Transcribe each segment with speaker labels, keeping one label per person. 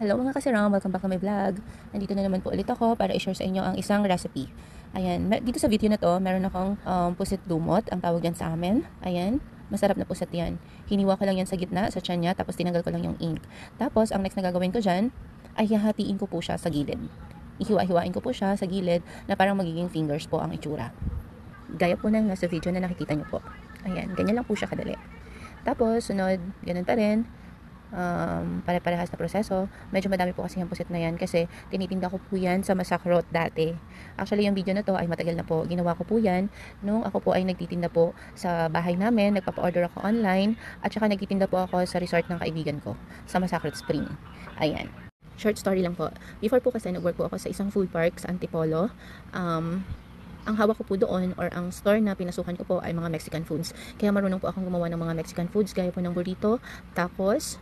Speaker 1: Hello mga kasiram, welcome back to my vlog. Nandito na naman po ulit ako para i-share sa inyo ang isang recipe. Ayan, dito sa video na to, meron akong pusit dumot, ang tawag yan sa amin. Ayan, masarap na pusit yan. Hiniwa ko lang yan sa gitna, sa tiyan niya, tapos tinanggal ko lang yung ink. Tapos, ang next na gagawin ko dyan, ay hahatiin ko po siya sa gilid. Ihiwa-hiwain ko po siya sa gilid na parang magiging fingers po ang itsura. Gaya po ng nasa video na nakikita nyo po. Ayan, ganyan lang po siya kadali. Tapos, sunod, ganun pa rin. Pare-parehas na proseso. Medyo madami po kasi yung pusit na yan kasi tinitinda ko po yan sa Masakrot dati. Actually, yung video na to ay matagal na po. Ginawa ko po yan nung ako po ay nagtitinda po sa bahay namin. Nagpapa-order ako online at saka nagtitinda po ako sa resort ng kaibigan ko sa Masakrot Spring. Ayan. Short story lang po. Before po kasi nag-work po ako sa isang food park sa Antipolo. Ang hawak ko po doon or ang store na pinasukan ko po ay mga Mexican foods. Kaya marunong po akong gumawa ng mga Mexican foods gaya po ng burrito, tacos,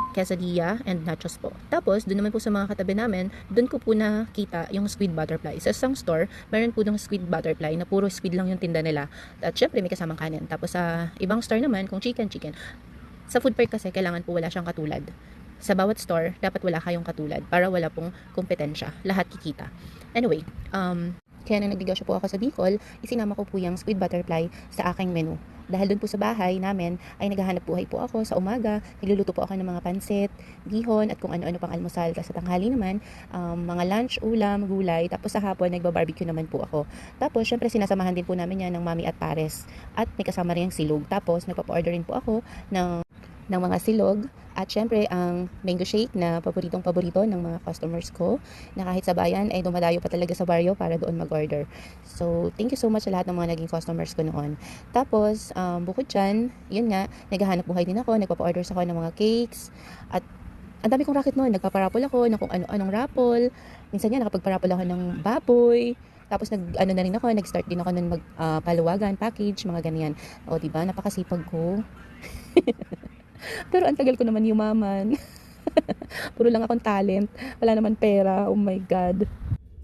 Speaker 1: quesadilla and nachos po. Tapos, doon naman po sa mga katabi namin, doon ko po nakita yung squid butterfly. Sa isang store, meron po ng squid butterfly na puro squid lang yung tinda nila. At syempre, may kasamang kanin. Tapos sa ibang store naman, kung chicken. Sa food park kasi, kailangan po wala siyang katulad. Sa bawat store, dapat wala kayong katulad para wala pong kompetensya. Lahat kikita. Anyway, kaya nung nagnegosyo po ako sa Bicol, isinama ko po yung squid butterfly sa aking menu. Dahil doon po sa bahay namin ay naghahanap buhay po ako sa umaga. Nagluluto po ako ng mga pansit, bihon at kung ano-ano pang almusal. Tapos sa tanghali naman, mga lunch, ulam, gulay. Tapos sa hapon, nagba-barbecue naman po ako. Tapos syempre sinasamahan din po namin yan ng mami at pares. At may kasama rin yung silog. Tapos nagpapa-order rin po ako ng mga silog at syempre ang mango shake na paboritong-paborito ng mga customers ko na kahit sa bayan ay dumadayo pa talaga sa baryo para doon mag-order. So, thank you so much sa lahat ng mga naging customers ko noon. Tapos, bukod dyan, yun nga, naghahanap buhay din ako, nagpapa-order ako ng mga cakes at ang dami kong racket noon, nagpaparapol ako ng kung ano-anong raffle. Minsan nga nakapagparapol ako ng baboy. Tapos na rin ako, nag-start din ako ng paluwagan, package, mga ganyan. O, diba? Napakasipag ko. Pero ang tagal ko naman yumaman. Puro lang akong talent. Wala naman pera. Oh my God.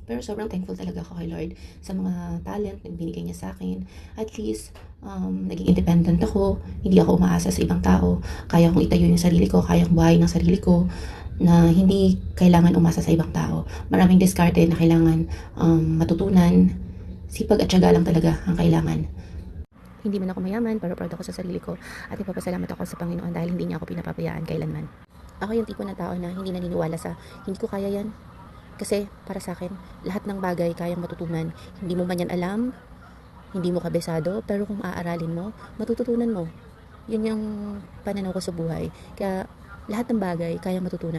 Speaker 1: Pero sobrang thankful talaga ako kay Lord sa mga talent na binigay niya sa akin. At least, naging independent ako. Hindi ako umaasa sa ibang tao. Kaya kong itayo yung sarili ko. Kaya kong buhayin ng sarili ko na hindi kailangan umasa sa ibang tao. Maraming diskarte na kailangan matutunan. Sipag at tiyaga lang talaga ang kailangan. Hindi man ako mayaman, pero proud ako sa sarili ko at ipapasalamat ako sa Panginoon dahil hindi niya ako pinapabayaan kailanman. Ako yung tipo ng tao na hindi naniniwala sa hindi ko kaya yan. Kasi para sa akin, lahat ng bagay kayang matutunan. Hindi mo man yan alam, hindi mo kabisado, pero kung aaralin mo, matututunan mo. Yun yung pananaw ko sa buhay. Kaya lahat ng bagay kayang matutunan.